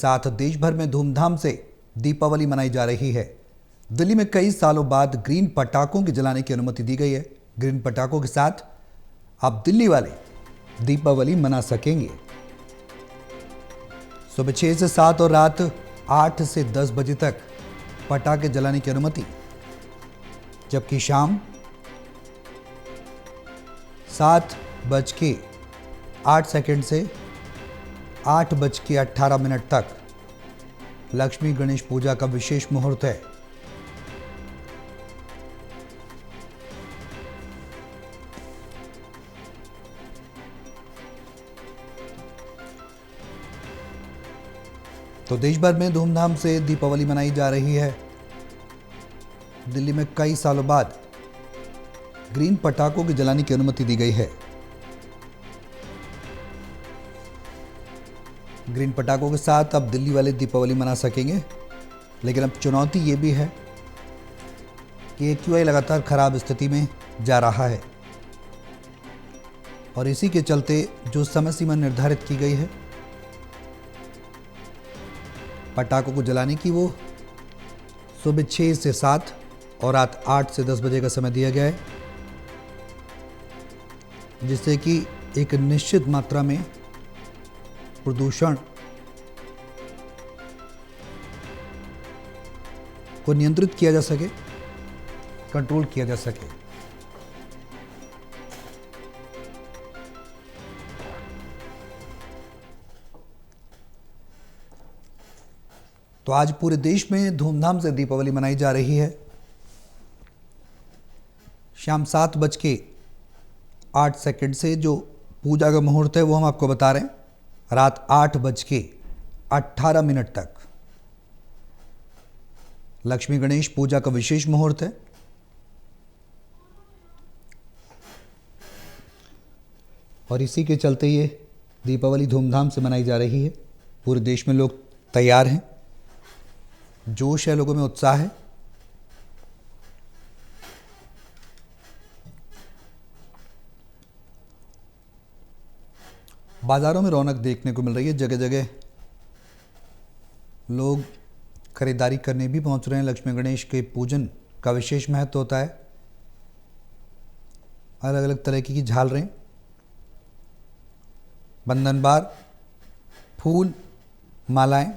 साथ देश भर में धूमधाम से दीपावली मनाई जा रही है। दिल्ली में कई सालों बाद ग्रीन पटाखों की जलाने की अनुमति दी गई है। ग्रीन पटाखों के साथ अब दिल्ली वाले दीपावली मना सकेंगे। सुबह 6 से 7 और रात 8 से 10 बजे तक पटाखे जलाने की अनुमति, जबकि शाम 7:08 से 8:18 तक लक्ष्मी गणेश पूजा का विशेष मुहूर्त है। तो देश भर में धूमधाम से दीपावली मनाई जा रही है। दिल्ली में कई सालों बाद ग्रीन पटाखों की जलाने की अनुमति दी गई है। ग्रीन पटाखों के साथ अब दिल्ली वाले दीपावली मना सकेंगे, लेकिन अब चुनौती ये भी है कि AQI लगातार खराब स्थिति में जा रहा है और इसी के चलते जो समय सीमा निर्धारित की गई है पटाखों को जलाने की, वो सुबह 6 से 7 और रात 8 से 10 बजे का समय दिया गया है, जिससे कि एक निश्चित मात्रा में प्रदूषण को नियंत्रित किया जा सके, कंट्रोल किया जा सके। तो आज पूरे देश में धूमधाम से दीपावली मनाई जा रही है। शाम 7:08 से जो पूजा का मुहूर्त है वो हम आपको बता रहे हैं। रात 8:18 तक लक्ष्मी गणेश पूजा का विशेष मुहूर्त है। और इसी के चलते ये दीपावली धूमधाम से मनाई जा रही है। पूरे देश में लोग तैयार हैं, जोश है, लोगों में उत्साह है। बाजारों में रौनक देखने को मिल रही है। जगह जगह लोग खरीदारी करने भी पहुंच रहे हैं। लक्ष्मी गणेश के पूजन का विशेष महत्व होता है। अलग अलग तरह की झालरें, बंधनबार, फूल, मालाएं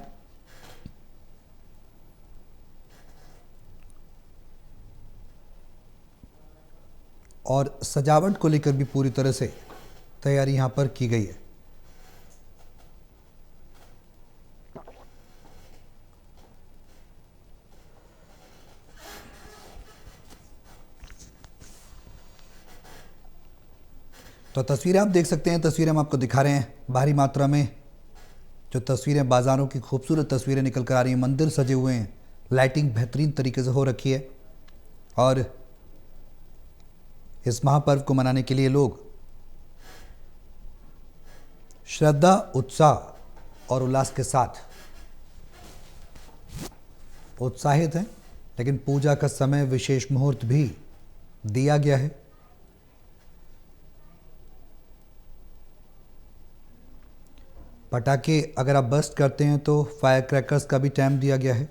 और सजावट को लेकर भी पूरी तरह से तैयारी यहां पर की गई है। तो तस्वीरें आप देख सकते हैं, तस्वीरें हम आपको दिखा रहे हैं। भारी मात्रा में जो तस्वीरें, बाजारों की खूबसूरत तस्वीरें निकल कर आ रही हैं। मंदिर सजे हुए हैं, लाइटिंग बेहतरीन तरीके से हो रखी है और इस महापर्व को मनाने के लिए लोग श्रद्धा, उत्साह और उल्लास के साथ उत्साहित हैं। लेकिन पूजा का समय, विशेष मुहूर्त भी दिया गया है। पटाखे अगर आप बस्ट करते हैं तो फायर क्रैकर्स का भी टाइम दिया गया है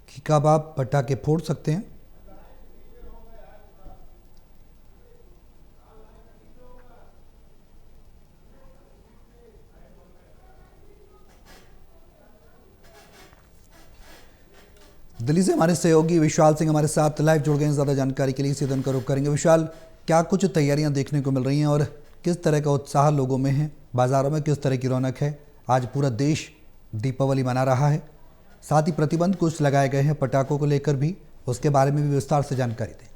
कि कब आप पटाखे फोड़ सकते हैं। दिल्ली से हमारे सहयोगी विशाल सिंह हमारे साथ लाइव जुड़ गए हैं। ज़्यादा जानकारी के लिए इसी दिन का रुख करेंगे। विशाल, क्या कुछ तैयारियां देखने को मिल रही हैं और किस तरह का उत्साह लोगों में है? बाज़ारों में किस तरह की रौनक है? आज पूरा देश दीपावली मना रहा है, साथ ही प्रतिबंध कुछ लगाए गए हैं पटाखों को लेकर भी, उसके बारे में भी विस्तार से जानकारी दें।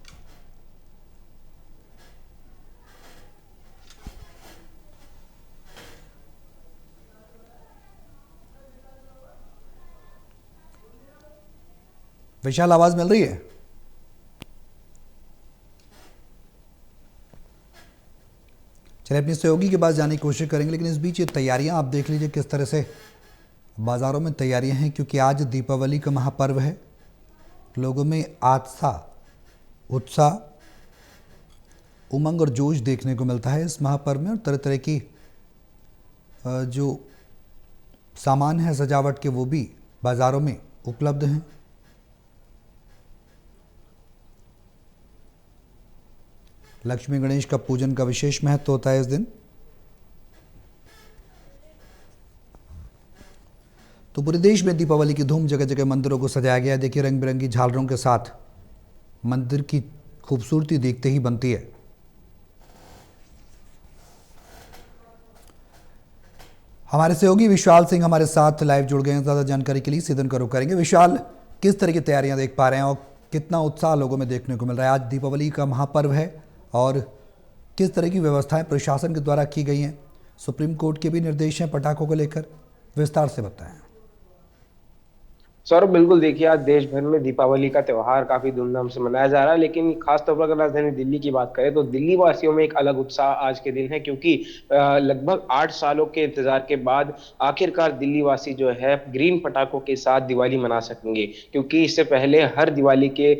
विशाल, आवाज मिल रही है? चलिए अपनी सहयोगी के पास जाने की कोशिश करेंगे, लेकिन इस बीच ये तैयारियां आप देख लीजिए किस तरह से बाज़ारों में तैयारियां हैं, क्योंकि आज दीपावली का महापर्व है। लोगों में आस्था, उत्साह, उमंग और जोश देखने को मिलता है इस महापर्व में। और तरह तरह की जो सामान है सजावट के वो भी बाज़ारों में उपलब्ध हैं। लक्ष्मी गणेश का पूजन का विशेष महत्व होता है इस दिन। तो पूरे देश में दीपावली की धूम, जगह जगह मंदिरों को सजाया गया है। देखिए रंग बिरंगी झालरों के साथ मंदिर की खूबसूरती देखते ही बनती है। हमारे सहयोगी विशाल सिंह हमारे साथ लाइव जुड़ गए हैं। ज़्यादा जानकारी के लिए सीधन का रुख करेंगे। विशाल, किस तरह की तैयारियां देख पा रहे हैं और कितना उत्साह लोगों में देखने को मिल रहा है? आज दीपावली का महापर्व है और किस तरह की व्यवस्थाएं प्रशासन के द्वारा की गई हैं? सुप्रीम कोर्ट के भी निर्देश हैं पटाखों को लेकर, विस्तार से बताएं। सौरभ, बिल्कुल देखिए, आज देश भर में दीपावली का त्योहार काफी धूमधाम से मनाया जा रहा है। लेकिन खास तौर पर अगर राजधानी दिल्ली की बात करें तो दिल्ली वासियों में एक अलग उत्साह आज के दिन है, क्योंकि लगभग 8 सालों के इंतजार के बाद आखिरकार दिल्ली वासी जो है ग्रीन पटाखों के साथ दिवाली मना सकेंगे। क्योंकि इससे पहले हर दिवाली के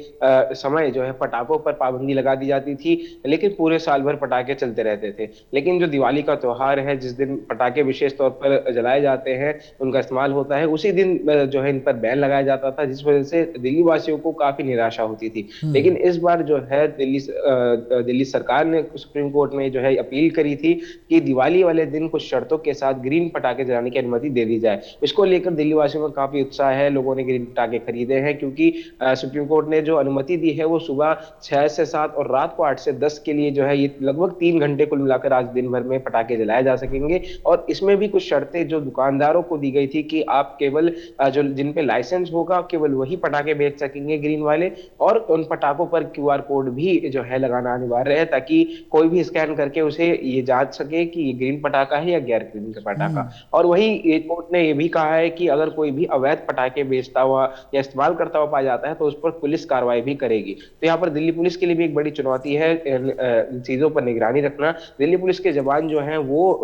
समय जो है पटाखों पर पाबंदी लगा दी जाती थी, लेकिन पूरे साल भर पटाखे चलते रहते थे। लेकिन जो दिवाली का त्योहार है, जिस दिन पटाखे विशेष तौर पर जलाए जाते हैं, उनका इस्तेमाल होता है, उसी दिन जो है इन पर बैन लगाया जाता था, जिस वजह से दिल्ली वासियों को काफी निराशा होती थी। लेकिन इस बार जो है दिल्ली सरकार ने सुप्रीम कोर्ट में जो है अपील करी थी कि दिवाली वाले दिन कुछ शर्तों के साथ ग्रीन पटाखे जलाने की अनुमति दे दी जाए। इसको लेकर दिल्ली वासियों में काफी उत्साह है। लोगों ने ग्रीन पटाखे खरीदे हैं, क्योंकि सुप्रीम कोर्ट ने जो अनुमति दी है वो सुबह 6 से 7 और रात को 8 से 10 के लिए जो है ये लगभग 3 घंटे कुल मिलाकर आज दिन भर में पटाखे जलाए जा सकेंगे। और इसमें भी कुछ शर्तें जो दुकानदारों को दी गई थी कि आप केवल जो जिन पे लाइसेंस होगा केवल वही पटाखे बेच सकेंगे ग्रीन वाले, और उन पटाखों पर क्यूआर कोड भी जो है लगाना अनिवार्य है, ताकि कोई भी स्कैन करके उसे ये जांच सके कि ये ग्रीन पटाखा है या गैर ग्रीन का पटाखा। और वही कोर्ट ने ये भी कहा है कि अगर कोई भी अवैध पटाखे बेचता हुआ या इस्तेमाल करता हुआ पाया जाता है तो उस पर पुलिस कार्रवाई भी करेगी। तो यहाँ पर दिल्ली पुलिस के लिए भी एक बड़ी चुनौती है इन चीजों पर निगरानी रखना। दिल्ली पुलिस के जवान जो हैं वो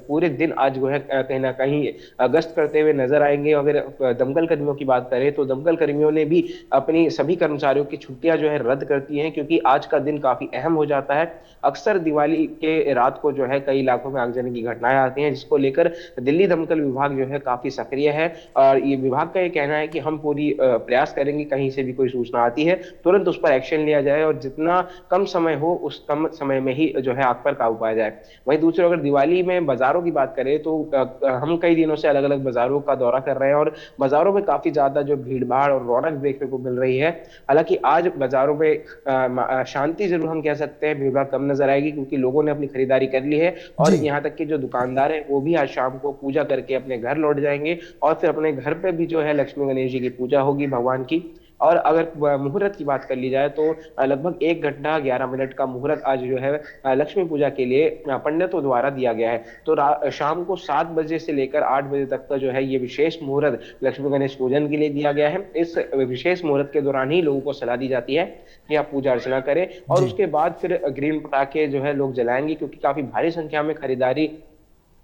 पूरे दिन आज जो है कहीं ना कहीं गश्त करते हुए नजर आएंगे। अगर दमकल कर्मियों की बात करें तो दमकल कर्मियों ने भी अपनी सभी कर्मचारियों की छुट्टियां जो है रद्द कर दी हैं, क्योंकि आज का दिन काफी अहम हो जाता है। अक्सर दिवाली के रात को जो है कई इलाकों में आगजनी की घटनाएं आती हैं, जिसको लेकर दिल्ली दमकल विभाग जो है काफी सक्रिय है। और ये विभाग का ये कहना है कि हम पूरी प्रयास करेंगे, कहीं से भी कोई सूचना आती है तुरंत उस पर एक्शन लिया जाए और जितना कम समय हो उस कम समय में ही जो है आग पर काबू पाया जाए। वहीं दूसरी अगर दिवाली में बाजारों की बात करें तो हम कई दिनों से अलग अलग बाजारों का दौरा कर रहे हैं और बाजारों में काफी ज्यादा जो भीड़ भाड़ और रौनक देखने को मिल रही है। हालांकि आज बाजारों में शांति जरूर हम कह सकते हैं, भीड़ भाड़ कम नजर आएगी, क्योंकि लोगों ने अपनी खरीदारी कर ली है। और जी। यहाँ तक कि जो दुकानदार है वो भी आज शाम को पूजा करके अपने घर लौट जाएंगे और फिर अपने घर पे भी जो है लक्ष्मी गणेश जी की पूजा होगी भगवान की। और अगर मुहूर्त की बात कर ली जाए तो लगभग 1 घंटा 11 मिनट का मुहूर्त आज जो है लक्ष्मी पूजा के लिए पंडितों द्वारा दिया गया है। तो शाम को 7 बजे से लेकर 8 बजे तक का जो है ये विशेष मुहूर्त लक्ष्मी गणेश पूजन के लिए दिया गया है। इस विशेष मुहूर्त के दौरान ही लोगों को सलाह दी जाती है कि आप पूजा अर्चना करें और जी। उसके बाद फिर ग्रीन पटाखे जो है लोग जलाएंगे, क्योंकि काफी भारी संख्या में खरीदारी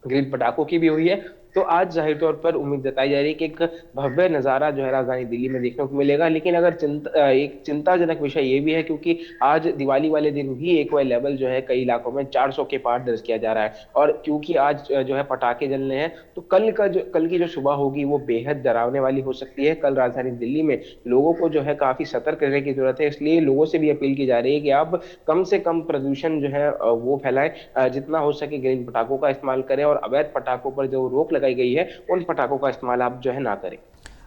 ग्रीन पटाखों की भी हुई है। तो आज जाहिर तौर पर उम्मीद जताई जा रही है कि एक भव्य नजारा जो है राजधानी दिल्ली में देखने को मिलेगा। लेकिन अगर एक चिंताजनक विषय ये भी है, क्योंकि आज दिवाली वाले दिन भी एक्वाई लेवल जो है कई इलाकों में 400 के पार दर्ज किया जा रहा है। और क्योंकि आज जो है पटाखे जलने हैं तो कल की जो सुबह होगी वो बेहद डरावने वाली हो सकती है। कल राजधानी दिल्ली में लोगों को जो है काफी सतर्क रहने की जरूरत है। इसलिए लोगों से भी अपील की जा रही है कि आप कम से कम प्रदूषण जो है वो फैलाएं, जितना हो सके ग्रीन पटाखों का इस्तेमाल करें और अवैध पटाखों पर जो रोक लगाई गई है उन पटाखों का इस्तेमाल आप जो है ना करें।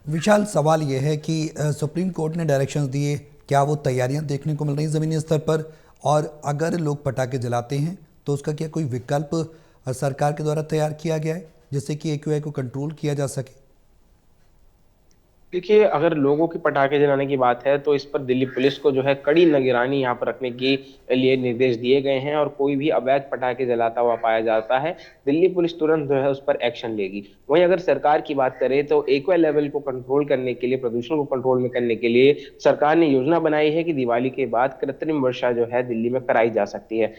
विशाल, सवाल ये है कि सुप्रीम कोर्ट ने डायरेक्शंस दिए, क्या वो तैयारियां देखने को मिल रही ज़मीनी स्तर पर? और अगर लोग पटाखे जलाते हैं तो उसका क्या कोई विकल्प सरकार के द्वारा तैयार किया गया है जिससे कि एक्यूआई को कंट्रोल किया जा सके? देखिए, अगर लोगों की पटाखे जलाने की बात है तो इस पर दिल्ली पुलिस को जो है कड़ी निगरानी यहाँ पर रखने के लिए निर्देश दिए गए हैं। और कोई भी अवैध पटाखे जलाता हुआ पाया जाता है, दिल्ली पुलिस तुरंत जो है उस पर एक्शन लेगी। वहीं अगर सरकार की बात करें तो एक्वा लेवल को कंट्रोल करने के लिए, प्रदूषण को कंट्रोल में करने के लिए सरकार ने योजना बनाई है कि दिवाली के बाद कृत्रिम वर्षा जो है दिल्ली में कराई जा सकती है।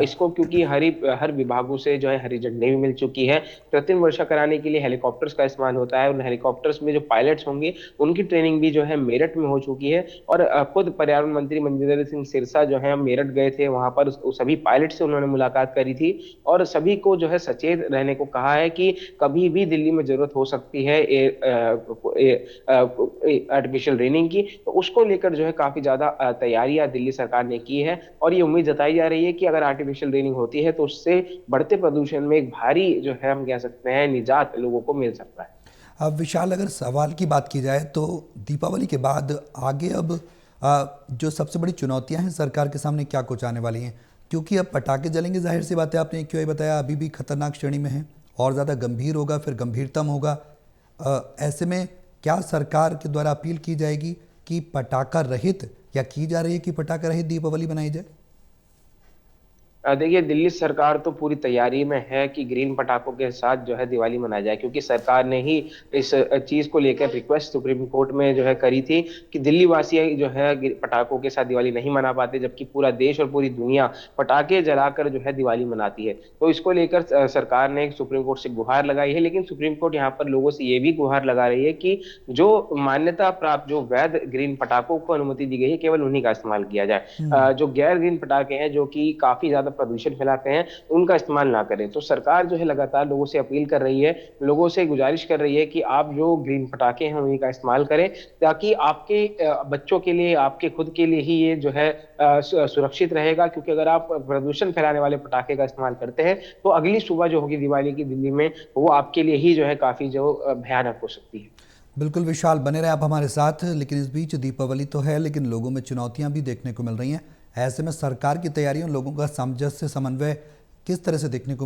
इसको क्योंकि हर विभागों से जो है हरी झंडी भी मिल चुकी है। कृत्रिम वर्षा कराने के लिए हेलीकॉप्टर्स का इस्तेमाल होता है। उन हेलीकॉप्टर्स में जो पायलट्स होंगे उनकी ट्रेनिंग भी जो है मेरठ में हो चुकी है। और खुद पर्यावरण मंत्री मंजिंदर सिंह सिरसा जो है मेरठ गए थे, वहां पर सभी पायलट से उन्होंने मुलाकात करी थी और सभी को जो है सचेत रहने को कहा है कि कभी भी दिल्ली में जरूरत हो सकती है आर्टिफिशियल रेनिंग की। तो उसको लेकर जो है काफी ज्यादा तैयारियां दिल्ली सरकार ने की है और ये उम्मीद जताई जा रही है कि अगर आर्टिफिशियल रेनिंग होती है तो उससे बढ़ते प्रदूषण में एक भारी जो है हम कह सकते हैं निजात लोगों को मिल सकता है। अब विशाल, अगर सवाल की बात की जाए तो दीपावली के बाद आगे अब जो सबसे बड़ी चुनौतियां हैं सरकार के सामने क्या कुछ आने वाली हैं? क्योंकि अब पटाखे जलेंगे, जाहिर सी बात है, आपने क्यों ही बताया, अभी भी खतरनाक श्रेणी में है और ज़्यादा गंभीर होगा, फिर गंभीरतम होगा। ऐसे में क्या सरकार के द्वारा अपील की जाएगी कि पटाखा रहित, या की जा रही है कि पटाखा रहित दीपावली बनाई जाए? देखिए, दिल्ली सरकार तो पूरी तैयारी में है कि ग्रीन पटाखों के साथ जो है दिवाली मनाई जाए, क्योंकि सरकार ने ही इस चीज को लेकर रिक्वेस्ट सुप्रीम कोर्ट में जो है करी थी कि दिल्ली वासी जो है पटाखों के साथ दिवाली नहीं मना पाते, जबकि पूरा देश और पूरी दुनिया पटाखे जलाकर जो है दिवाली मनाती है। तो इसको लेकर सरकार ने सुप्रीम कोर्ट से गुहार लगाई है, लेकिन सुप्रीम कोर्ट यहाँ पर लोगों से ये भी गुहार लगा रही है कि जो मान्यता प्राप्त जो वैध ग्रीन पटाखों को अनुमति दी गई है केवल उन्हीं का इस्तेमाल किया जाए। जो गैर ग्रीन पटाखे हैं जो कि काफी ज्यादा प्रदूषण फैलाते हैं उनका इस्तेमाल ना करें। तो सरकार जो है लगातार लोगों से अपील कर रही है, लोगों से गुजारिश कर रही है कि आप जो ग्रीन पटाखे हैं उन्हीं का इस्तेमाल करें, ताकि आपके बच्चों के लिए, आपके खुद के लिए ही ये जो है सुरक्षित रहेगा। क्योंकि अगर आप प्रदूषण फैलाने वाले पटाखे का इस्तेमाल करते हैं तो अगली सुबह जो होगी दिवाली की दिल्ली में, वो आपके लिए ही जो है काफी जो भयानक हो सकती है। बिल्कुल विशाल, बने रहे आप हमारे साथ। लेकिन इस बीच दीपावली तो है, लेकिन लोगों में चुनौतियां भी देखने को मिल रही हैं। ऐसे में सरकार की तैयारियों, लोगों का सामंजस्य, समन्वय किस तरह से देखने को मिल